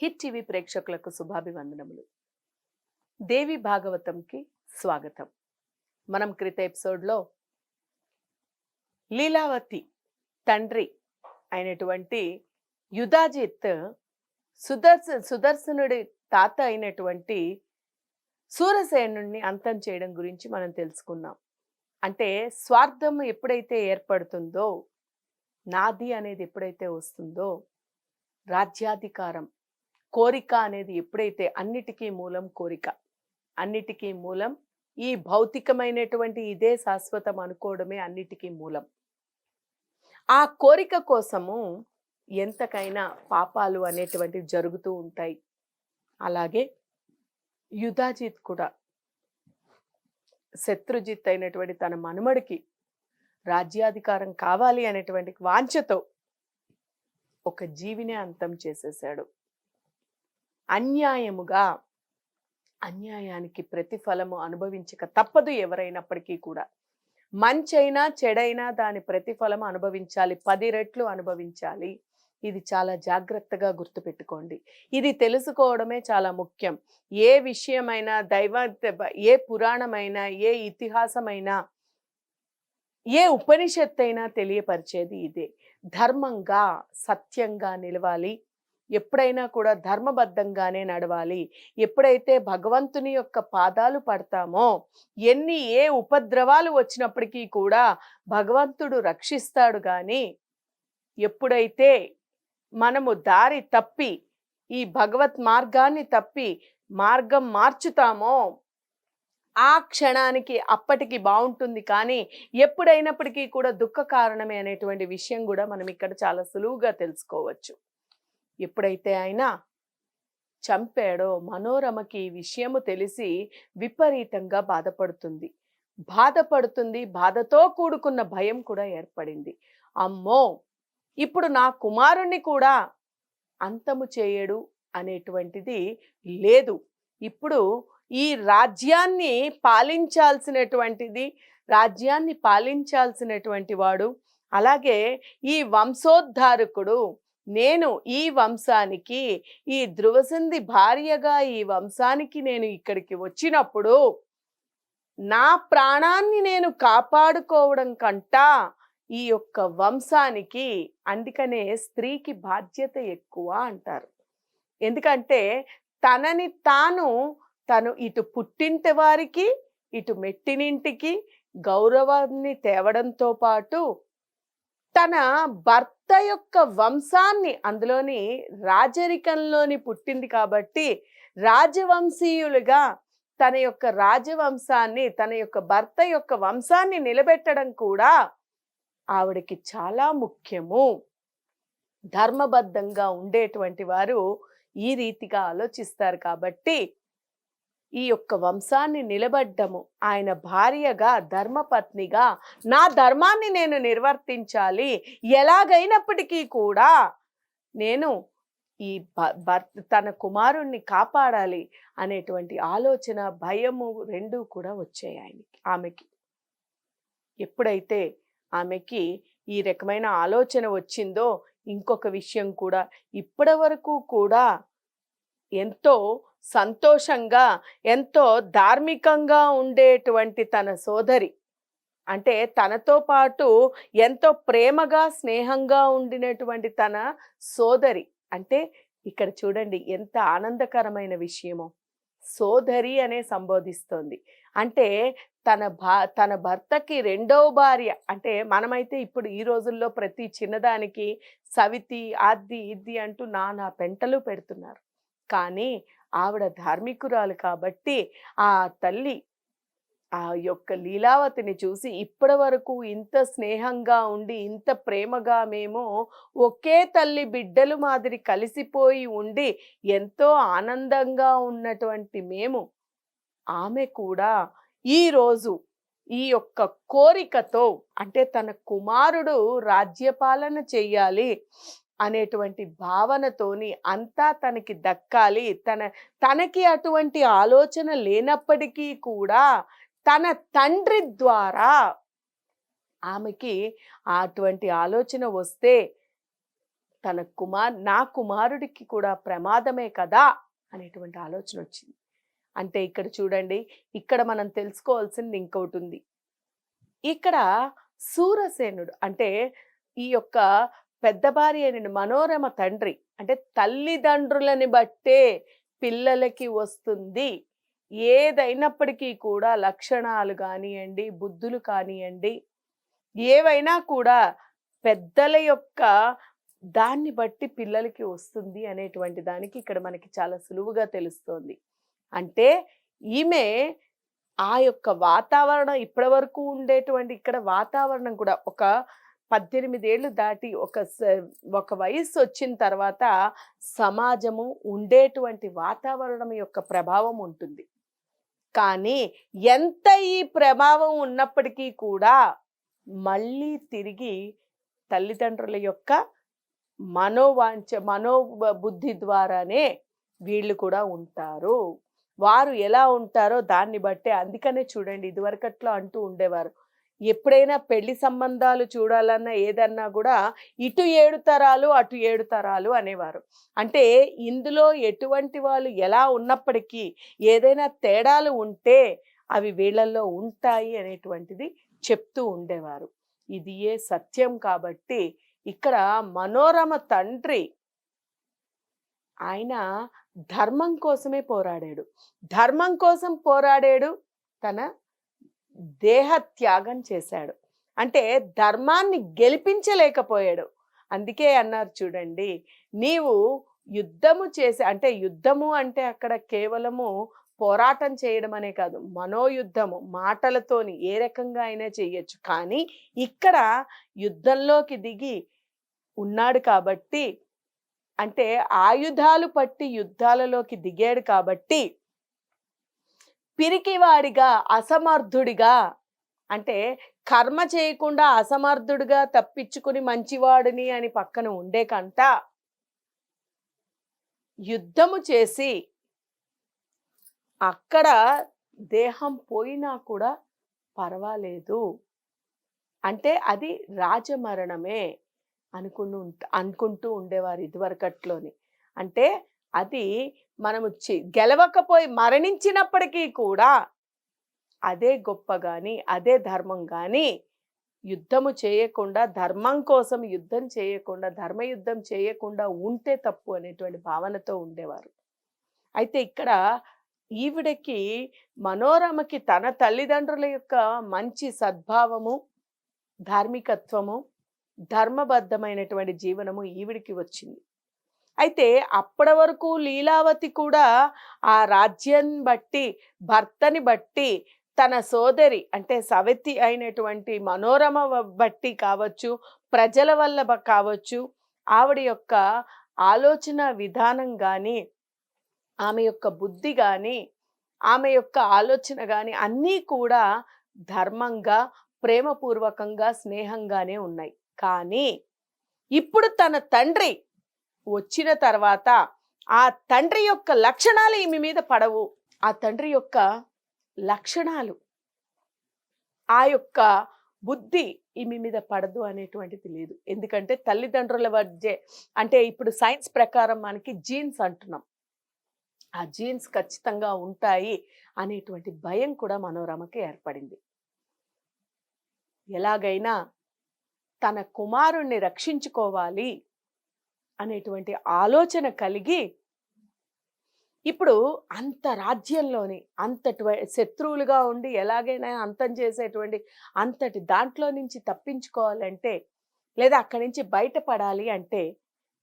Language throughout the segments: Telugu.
హిట్ టీవీ ప్రేక్షకులకు శుభాభివందనములు. దేవి భాగవతంకి స్వాగతం. మనం క్రిత ఎపిసోడ్లో లీలావతి తండ్రి అయినటువంటి యుధాజిత్ సుదర్శనుడి తాత అయినటువంటి సూరసేనుడిని అంతం చేయడం గురించి మనం తెలుసుకున్నాం. అంటే స్వార్థం ఎప్పుడైతే ఏర్పడుతుందో, నాది అనేది ఎప్పుడైతే వస్తుందో, రాజ్యాధికారం కోరిక అనేది ఎప్పుడైతే, అన్నిటికీ మూలం కోరిక, అన్నిటికీ మూలం ఈ భౌతికమైనటువంటి ఇదే శాశ్వతం అనుకోవడమే అన్నిటికీ మూలం. ఆ కోరిక కోసము ఎంతకైనా పాపాలు అనేటువంటివి జరుగుతూ ఉంటాయి. అలాగే యుధాజిత్ కూడా శత్రుజిత్ అయినటువంటి తన మనుమడికి రాజ్యాధికారం కావాలి అనేటువంటి వాంఛతో ఒక జీవిని అంతం చేసేశాడు. అన్యాయానికి ప్రతిఫలము అనుభవించక తప్పదు ఎవరైనప్పటికీ కూడా. మంచైనా చెడైనా దాని ప్రతిఫలం అనుభవించాలి, 10 రెట్లు అనుభవించాలి. ఇది చాలా జాగ్రత్తగా గుర్తుపెట్టుకోండి. ఇది తెలుసుకోవడమే చాలా ముఖ్యం. ఏ విషయమైనా, ఏ పురాణమైనా, ఏ ఇతిహాసమైనా, ఏ ఉపనిషత్తు అయినా తెలియపరిచేది ఇదే. ధర్మంగా సత్యంగా నిలవాలి, ఎప్పుడైనా కూడా ధర్మబద్ధంగానే నడవాలి. ఎప్పుడైతే భగవంతుని యొక్క పాదాలు పడతామో, ఏ ఉపద్రవాలు వచ్చినప్పటికీ కూడా భగవంతుడు రక్షిస్తాడు. కానీ ఎప్పుడైతే మనము దారి తప్పి, ఈ భగవత్ మార్గాన్ని తప్పి మార్గం మార్చుతామో, ఆ క్షణానికి అప్పటికి బాగుంటుంది. కానీ ఎప్పుడైనప్పటికీ కూడా దుఃఖ కారణమే అనేటువంటి విషయం కూడా మనం ఇక్కడ చాలా సులువుగా తెలుసుకోవచ్చు. ఎప్పుడైతే ఆయన చంపాడో, మనోరమకి ఈ విషయము తెలిసి విపరీతంగా బాధపడుతుంది. బాధతో కూడుకున్న భయం కూడా ఏర్పడింది. అమ్మో, ఇప్పుడు నా కుమారుణ్ణి కూడా అంతము చేయడు అనేటువంటిది లేదు. ఇప్పుడు ఈ రాజ్యాన్ని పాలించాల్సినటువంటి వాడు, అలాగే ఈ వంశోద్ధారకుడు, నేను ఈ వంశానికి, ఈ ధ్రువసింధి భార్యగా ఈ వంశానికి నేను ఇక్కడికి వచ్చినప్పుడు నా ప్రాణాన్ని నేను కాపాడుకోవడం కంటా ఈ యొక్క వంశానికి, అందుకనే స్త్రీకి బాధ్యత ఎక్కువ అంటారు. ఎందుకంటే తను ఇటు పుట్టింటి వారికి, ఇటు మెట్టినింటికి గౌరవాన్ని తేవడంతో పాటు తన భర్త యొక్క వంశాన్ని, అందులోని రాజరికంలోని పుట్టింది కాబట్టి రాజవంశీయులుగా తన యొక్క రాజవంశాన్ని, తన యొక్క భర్త యొక్క వంశాన్ని నిలబెట్టడం కూడా ఆవిడకి చాలా ముఖ్యము. ధర్మబద్ధంగా ఉండేటువంటి వారు ఈ రీతిగా ఆలోచిస్తారు. కాబట్టి ఈ యొక్క వంశాన్ని నిలబడ్డము, ఆయన భార్యగా, ధర్మపత్నిగా నా ధర్మాన్ని నేను నిర్వర్తించాలి, ఎలాగైనప్పటికీ కూడా నేను ఈ తన కుమారుణ్ణి కాపాడాలి అనేటువంటి ఆలోచన, భయము రెండూ కూడా వచ్చాయి ఆమెకి. ఎప్పుడైతే ఆమెకి ఈ రకమైన ఆలోచన వచ్చిందో, ఇంకొక విషయం కూడా, ఇప్పటి వరకు కూడా ఎంతో సంతోషంగా, ఎంతో ధార్మికంగా ఉండేటువంటి తన సోదరి, అంటే తనతో పాటు ఎంతో ప్రేమగా, స్నేహంగా ఉండినటువంటి తన సోదరి, అంటే ఇక్కడ చూడండి ఎంత ఆనందకరమైన విషయమో. సోదరి అనే సంబోధిస్తోంది. అంటే తన భర్తకి రెండవ భార్య. అంటే మనమైతే ఇప్పుడు ఈ రోజుల్లో ప్రతి చిన్నదానికి సవితి, అది ఇది అంటూ నానా పెంటలు పెడుతున్నారు. కానీ ఆవిడ ధార్మికురాలు కాబట్టి ఆ తల్లి ఆ యొక్క లీలావతిని చూసి, ఇప్పటి వరకు ఇంత స్నేహంగా ఉండి, ఇంత ప్రేమగా మేము ఒకే తల్లి బిడ్డలు మాదిరి కలిసిపోయి ఉండి ఎంతో ఆనందంగా ఉన్నటువంటి మేము, ఆమె కూడా ఈరోజు ఈ యొక్క కోరికతో, అంటే తన కుమారుడు రాజ్యపాలన చెయ్యాలి అనేటువంటి భావనతోని, అంతా తనకి దక్కాలి, తనకి అటువంటి ఆలోచన లేనప్పటికీ కూడా తన తండ్రి ద్వారా ఆమెకి అటువంటి ఆలోచన వస్తే నా కుమారుడికి కూడా ప్రమాదమే కదా అనేటువంటి ఆలోచన వచ్చింది. అంటే ఇక్కడ చూడండి, ఇక్కడ మనం తెలుసుకోవాల్సింది ఇంకోటి ఉంది. ఇక్కడ శూరసేనుడు అంటే ఈ యొక్క పెద్ద భార్య అయిన మనోరమ తండ్రి, అంటే తల్లిదండ్రులని బట్టే పిల్లలకి వస్తుంది ఏదైనప్పటికీ కూడా, లక్షణాలు కానియండి, బుద్ధులు కానియండి, ఏవైనా కూడా పెద్దల యొక్క దాన్ని బట్టి పిల్లలకి వస్తుంది అనేటువంటి దానికి ఇక్కడ మనకి చాలా సులువుగా తెలుస్తోంది. అంటే ఈమె ఆ యొక్క వాతావరణం ఇప్పటి వరకు ఉండేటువంటి ఇక్కడ వాతావరణం కూడా ఒక 18 ఏళ్ళు దాటి ఒక వయస్సు వచ్చిన తర్వాత సమాజము ఉండేటువంటి వాతావరణం యొక్క ప్రభావం ఉంటుంది. కానీ ఎంత ఈ ప్రభావం ఉన్నప్పటికీ కూడా మళ్ళీ తిరిగి తల్లిదండ్రుల యొక్క మనోబుద్ధి ద్వారానే వీళ్ళు కూడా ఉంటారు. వారు ఎలా ఉంటారో దాన్ని బట్టే. అందుకనే చూడండి, ఇదివరకట్లో అంటూ ఉండేవారు, ఎప్పుడైనా పెళ్లి సంబంధాలు చూడాలన్నా ఏదన్నా కూడా ఇటు 7 తరాలు అటు 7 తరాలు అనేవారు. అంటే ఇందులో ఎటువంటి వాళ్ళు ఎలా ఉన్నప్పటికీ ఏదైనా తేడాలు ఉంటే అవి వీళ్ళల్లో ఉంటాయి అనేటువంటిది చెప్తూ ఉండేవారు. ఇది సత్యం. కాబట్టి ఇక్కడ మనోరమ తండ్రి ఆయన ధర్మం కోసమే పోరాడాడు. ధర్మం కోసం పోరాడాడు, తన దేహ త్యాగం చేశాడు. అంటే ధర్మాన్ని గెలిపించలేకపోయాడు. అందుకే అన్నారు చూడండి, నీవు యుద్ధము చేసి, అంటే యుద్ధము అంటే అక్కడ కేవలము పోరాటం చేయడం అనే కాదు, మనోయుద్ధము మాటలతోని ఏ రకంగా అయినా చేయొచ్చు. కానీ ఇక్కడ యుద్ధంలోకి దిగి ఉన్నాడు కాబట్టి, అంటే ఆయుధాలు పట్టి యుద్ధాలలోకి దిగాడు కాబట్టి, పిరికివాడిగా అసమర్థుడిగా, అంటే కర్మ చేయకుండా అసమర్థుడిగా తప్పించుకుని మంచివాడిని అని పక్కన ఉండే కంట యుద్ధము చేసి అక్కడ దేహం పోయినా కూడా పర్వాలేదు, అంటే అది రాజమరణమే అనుకుంటూ ఉండేవారు ఇదివరకట్లోని. అంటే అది మనము గెలవకపోయి మరణించినప్పటికీ కూడా అదే గొప్ప గాని, అదే ధర్మం గాని, యుద్ధము చేయకుండా, ధర్మం కోసం యుద్ధం చేయకుండా, ధర్మయుద్ధం చేయకుండా ఉంటే తప్పు అనేటువంటి భావనతో ఉండేవారు. అయితే ఇక్కడ ఈవిడకి, మనోరమకి తన తల్లిదండ్రుల యొక్క మంచి సద్భావము, ధార్మికత్వము, ధర్మబద్ధమైనటువంటి జీవనము ఈవిడికి వచ్చింది. అయితే అప్పటి వరకు లీలావతి కూడా ఆ రాజ్యం బట్టి, భర్తని బట్టి, తన సోదరి అంటే సవతి అయినటువంటి మనోరమ బట్టి కావచ్చు, ప్రజల వల్ల కావచ్చు, ఆవిడ యొక్క ఆలోచన విధానం కానీ, ఆమె యొక్క బుద్ధి కానీ, ఆమె యొక్క ఆలోచన కానీ అన్నీ కూడా ధర్మంగా, ప్రేమపూర్వకంగా, స్నేహంగానే ఉన్నాయి. కానీ ఇప్పుడు తన తండ్రి వచ్చిన తర్వాత ఆ తండ్రి యొక్క లక్షణాలు ఈమె మీద పడవు. ఆ తండ్రి యొక్క లక్షణాలు, ఆ యొక్క బుద్ధి ఈమె మీద పడదు అనేటువంటిది లేదు. ఎందుకంటే తల్లిదండ్రుల మధ్య, అంటే ఇప్పుడు సైన్స్ ప్రకారం మనకి జీన్స్ అంటున్నాం, ఆ జీన్స్ ఖచ్చితంగా ఉంటాయి అనేటువంటి భయం కూడా మనోరమకి ఏర్పడింది. ఎలాగైనా తన కుమారుణ్ణి రక్షించుకోవాలి అనేటువంటి ఆలోచన కలిగి, ఇప్పుడు అంత రాజ్యంలోని అంతటి శత్రువులుగా ఉండి ఎలాగైనా అంతం చేసేటువంటి అంతటి దాంట్లో నుంచి తప్పించుకోవాలంటే, లేదా అక్కడి నుంచి బయటపడాలి అంటే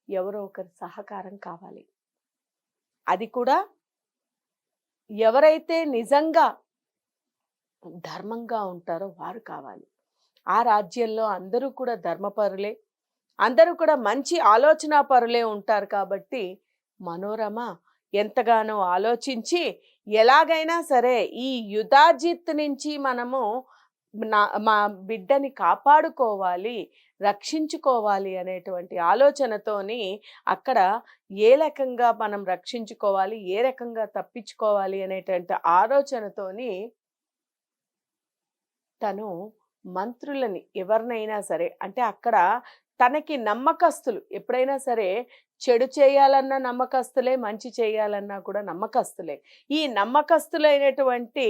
ఎవరో ఒకరి సహకారం కావాలి. అది కూడా ఎవరైతే నిజంగా ధర్మంగా ఉంటారో వారు కావాలి. ఆ రాజ్యంలో అందరూ కూడా ధర్మపరులే, అందరూ కూడా మంచి ఆలోచన పరులే ఉంటారు. కాబట్టి మనోరమ ఎంతగానో ఆలోచించి, ఎలాగైనా సరే ఈ యుధాజిత్ నుంచి మనము మా బిడ్డని కాపాడుకోవాలి, రక్షించుకోవాలి అనేటువంటి ఆలోచనతోని అక్కడ ఏ రకంగా మనం రక్షించుకోవాలి, ఏ రకంగా తప్పించుకోవాలి అనేటువంటి ఆలోచనతోని తను మంత్రులని ఎవరినైనా సరే, అంటే అక్కడ తనకి నమ్మకస్తులు ఎప్పుడైనా సరే చెడు చేయాలన్నా నమ్మకస్తులే, మంచి చేయాలన్నా కూడా నమ్మకస్తులే. ఈ నమ్మకస్తులైనటువంటి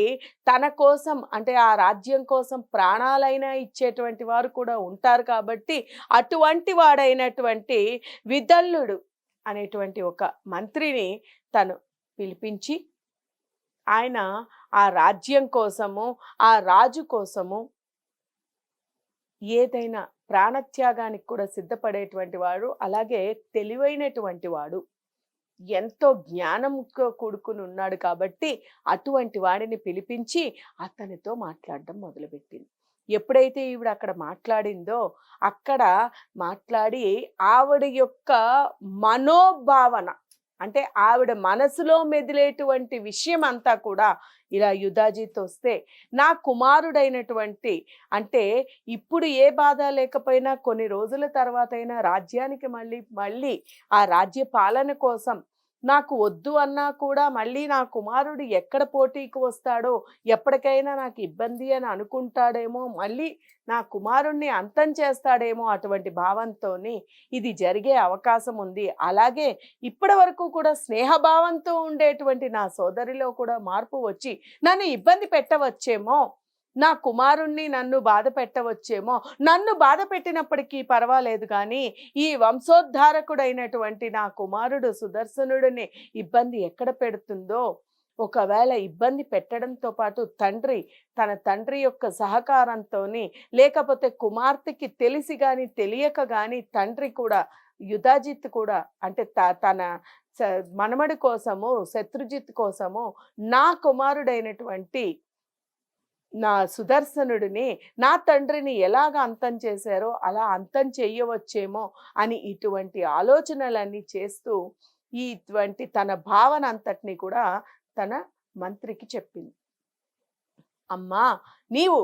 తన కోసం అంటే ఆ రాజ్యం కోసం ప్రాణాలైనా ఇచ్చేటువంటి వారు కూడా ఉంటారు కాబట్టి అటువంటి వాడైనటువంటి విదల్లుడు అనేటువంటి ఒక మంత్రిని తను పిలిపించి ఆయన ఆ రాజ్యం కోసము, ఆ రాజు కోసము ఏదైనా ప్రాణత్యాగానికి కూడా సిద్ధపడేటువంటి వాడు, అలాగే తెలివైనటువంటి వాడు, ఎంతో జ్ఞానంతో కూడుకుని ఉన్నాడు కాబట్టి అటువంటి వాడిని పిలిపించి అతనితో మాట్లాడడం మొదలుపెట్టింది. ఎప్పుడైతే ఈవిడ అక్కడ మాట్లాడిందో అక్కడ మాట్లాడి ఆవిడ యొక్క మనోభావన అంటే ఆవిడ మనసులో మెదిలేటువంటి విషయం అంతా కూడా ఇలా యుధాజీతో వస్తే నా కుమారుడైనటువంటి అంటే ఇప్పుడు ఏ బాధ లేకపోయినా కొన్ని రోజుల తర్వాత అయినా రాజ్యానికి మళ్ళీ ఆ రాజ్య పాలన కోసం నాకు వద్దు అన్నా కూడా మళ్ళీ నా కుమారుడు ఎక్కడ పోటీకి వస్తాడో ఎప్పటికైనా నాకు ఇబ్బంది అని అనుకుంటాడేమో మళ్ళీ నా కుమారుణ్ణి అంతం చేస్తాడేమో అటువంటి భావంతోని ఇది జరిగే అవకాశం ఉంది. అలాగే ఇప్పటి వరకు కూడా స్నేహభావంతో ఉండేటువంటి నా సోదరిలో కూడా మార్పు వచ్చి నన్ను ఇబ్బంది పెట్టవచ్చేమో, నా కుమారుణ్ణి నన్ను బాధ పెట్టవచ్చేమో, నన్ను బాధ పెట్టినప్పటికీ పర్వాలేదు కానీ ఈ వంశోద్ధారకుడైనటువంటి నా కుమారుడు సుదర్శనుడిని ఇబ్బంది ఎక్కడ పెడుతుందో, ఒకవేళ ఇబ్బంది పెట్టడంతో పాటు తన తండ్రి యొక్క సహకారంతోని లేకపోతే కుమార్తెకి తెలిసి కానీ తెలియక కానీ తండ్రి కూడా యుధాజిత్ కూడా అంటే తన మనమడి కోసము శత్రుజిత్ కోసము నా కుమారుడైనటువంటి నా సుదర్శనుడిని నా తండ్రిని ఎలాగ అంతం చేశారో అలా అంతం చెయ్యవచ్చేమో అని ఇటువంటి ఆలోచనలన్నీ చేస్తూ ఇటువంటి తన భావన అంతటిని కూడా తన మంత్రికి చెప్పింది. అమ్మా, నీవు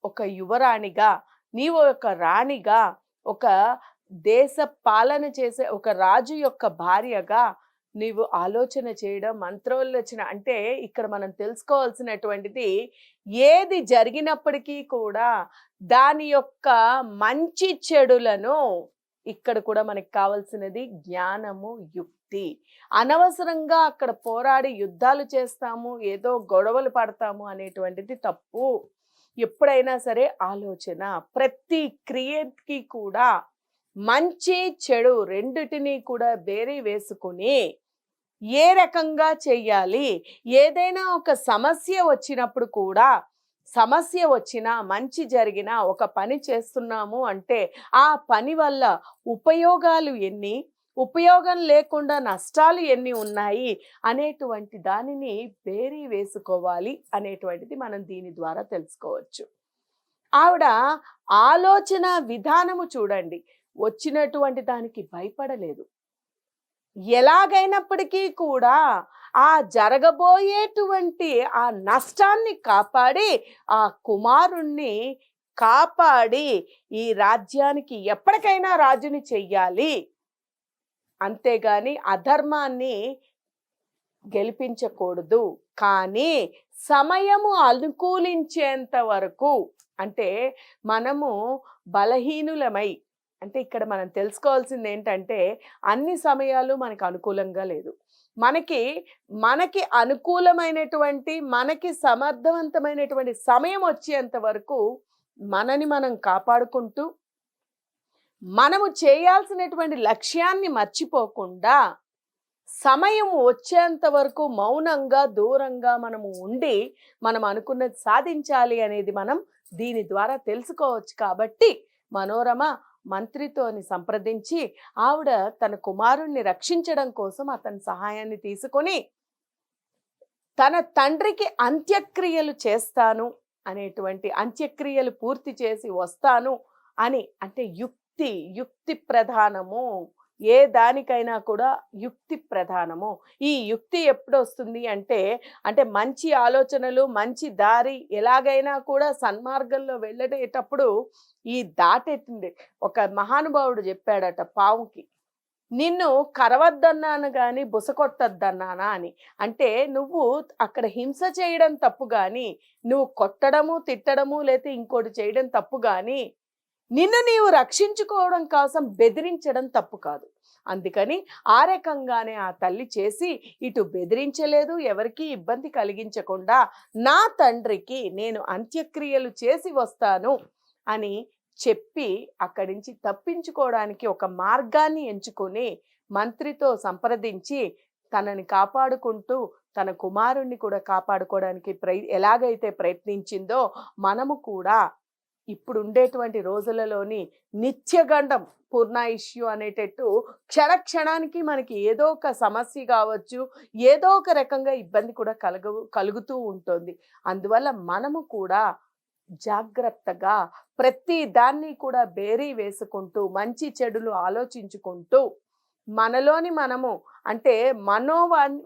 ఒక యువరాణిగా, నీవు ఒక రాణిగా, ఒక దేశ పాలన చేసే ఒక రాజు యొక్క భార్యగా నీవు ఆలోచన చేయడం మంత్రోల్లోచన అంటే ఇక్కడ మనం తెలుసుకోవాల్సినటువంటిది ఏది జరిగినప్పటికీ కూడా దాని యొక్క మంచి చెడులను ఇక్కడ కూడా మనకి కావాల్సినది జ్ఞానము, యుక్తి. అనవసరంగా అక్కడ పోరాడి యుద్ధాలు చేస్తాము, ఏదో గొడవలు పడతాము అనేటువంటిది తప్పు. ఎప్పుడైనా సరే ఆలోచన, ప్రతి క్రియకి కూడా మంచి చెడు రెండిటిని కూడా బేరీ వేసుకుని ఏ రకంగా చెయ్యాలి, ఏదైనా ఒక సమస్య వచ్చినప్పుడు కూడా సమస్య వచ్చినా మంచి జరిగినా ఒక పని చేస్తున్నాము అంటే ఆ పని వల్ల ఉపయోగాలు ఎన్ని, ఉపయోగం లేకుండా నష్టాలు ఎన్ని ఉన్నాయి అనేటువంటి దానిని బేరీ వేసుకోవాలి అనేటువంటిది మనం దీని ద్వారా తెలుసుకోవచ్చు. ఆవిడ ఆలోచన విధానము చూడండి, వచ్చినటువంటి దానికి భయపడలేదు. ఎలాగైనప్పటికీ కూడా ఆ జరగబోయేటువంటి ఆ నష్టాన్ని కాపాడి ఆ కుమారుణ్ణి కాపాడి ఈ రాజ్యానికి ఎప్పటికైనా రాజుని చెయ్యాలి, అంతేగాని అధర్మాన్ని గెలిపించకూడదు. కానీ సమయము అనుకూలించేంత వరకు అంటే మనము బలహీనులమై అంటే ఇక్కడ మనం తెలుసుకోవాల్సింది ఏంటంటే అన్ని సమయాలు మనకు అనుకూలంగా లేదు. మనకి అనుకూలమైనటువంటి మనకి సమర్థవంతమైనటువంటి సమయం వచ్చేంత వరకు మనని మనం కాపాడుకుంటూ మనము చేయాల్సినటువంటి లక్ష్యాన్ని మర్చిపోకుండా సమయం వచ్చేంత వరకు మౌనంగా దూరంగా మనము ఉండి మనం అనుకున్నది సాధించాలి అనేది మనం దీని ద్వారా తెలుసుకోవచ్చు. కాబట్టి మనోరమ మంత్రితోని సంప్రదించి ఆవిడ తన కుమారుణ్ణి రక్షించడం కోసం అతని సహాయాన్ని తీసుకొని తన తండ్రికి అంత్యక్రియలు చేస్తాను అనేటువంటి అంత్యక్రియలు పూర్తి చేసి వస్తాను అని అంటే యుక్తి ప్రధానము. ఏ దానికైనా కూడా యుక్తి ప్రధానము. ఈ యుక్తి ఎప్పుడు వస్తుంది అంటే మంచి ఆలోచనలు, మంచి దారి, ఎలాగైనా కూడా సన్మార్గంలో వెళ్ళేటప్పుడు ఈ దాటెత్తింది. ఒక మహానుభావుడు చెప్పాడట పావుకి, నిన్ను కరవద్దన్నాను కానీ బుసకొట్టద్దన్నానా అని. అంటే నువ్వు అక్కడ హింస చేయడం తప్పు కానీ, నువ్వు కొట్టడము తిట్టడము లేకపోతే ఇంకోటి చేయడం తప్పు కానీ, నిన్ను నీవు రక్షించుకోవడం కోసం బెదిరించడం తప్పు కాదు. అందుకని ఆ రకంగానే ఆ తల్లి చేసి ఇటు బెదిరించలేదు, ఎవరికీ ఇబ్బంది కలిగించకుండా నా తండ్రికి నేను అంత్యక్రియలు చేసి వస్తాను అని చెప్పి అక్కడి నుంచి తప్పించుకోవడానికి ఒక మార్గాన్ని ఎంచుకొని మంత్రితో సంప్రదించి తనని కాపాడుకుంటూ తన కుమారుణ్ణి కూడా కాపాడుకోవడానికి ఎలాగైతే ప్రయత్నించిందో మనము కూడా ఇప్పుడు ఉండేటువంటి రోజులలోని నిత్యగండం పూర్ణాయుష్యు అనేటట్టు క్షణానికి మనకి ఏదో ఒక సమస్య కావచ్చు, ఏదో ఒక రకంగా ఇబ్బంది కూడా కలుగుతూ ఉంటుంది. అందువల్ల మనము కూడా జాగ్రత్తగా ప్రతి దాన్ని కూడా బేరీ వేసుకుంటూ మంచి చెడులు ఆలోచించుకుంటూ మనలోని మనము అంటే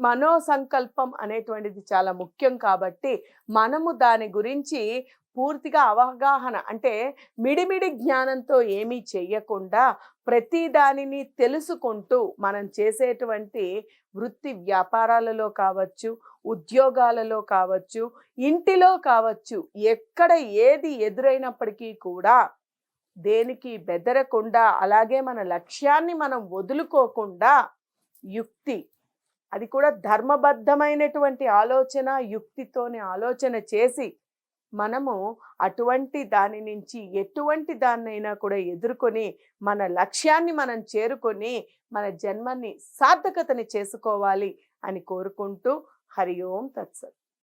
మనో సంకల్పం అనేటువంటిది చాలా ముఖ్యం కాబట్టి మనము దాని గురించి పూర్తిగా అవగాహన అంటే మిడిమిడి జ్ఞానంతో ఏమీ చెయ్యకుండా ప్రతి దానిని తెలుసుకుంటూ మనం చేసేటువంటి వృత్తి వ్యాపారాలలో కావచ్చు, ఉద్యోగాలలో కావచ్చు, ఇంటిలో కావచ్చు, ఎక్కడ ఏది ఎదురైనప్పటికీ కూడా దేనికి బెదరకుండా అలాగే మన లక్ష్యాన్ని మనం వదులుకోకుండా యుక్తి అది కూడా ధర్మబద్ధమైనటువంటి ఆలోచన యుక్తితోనే ఆలోచన చేసి మనము అటువంటి దాని నుంచి ఎటువంటి దాన్నైనా కూడా ఎదుర్కొని మన లక్ష్యాన్ని మనం చేరుకొని మన జన్మని సార్థకతని చేసుకోవాలి అని కోరుకుంటూ హరి ఓం తత్సత్.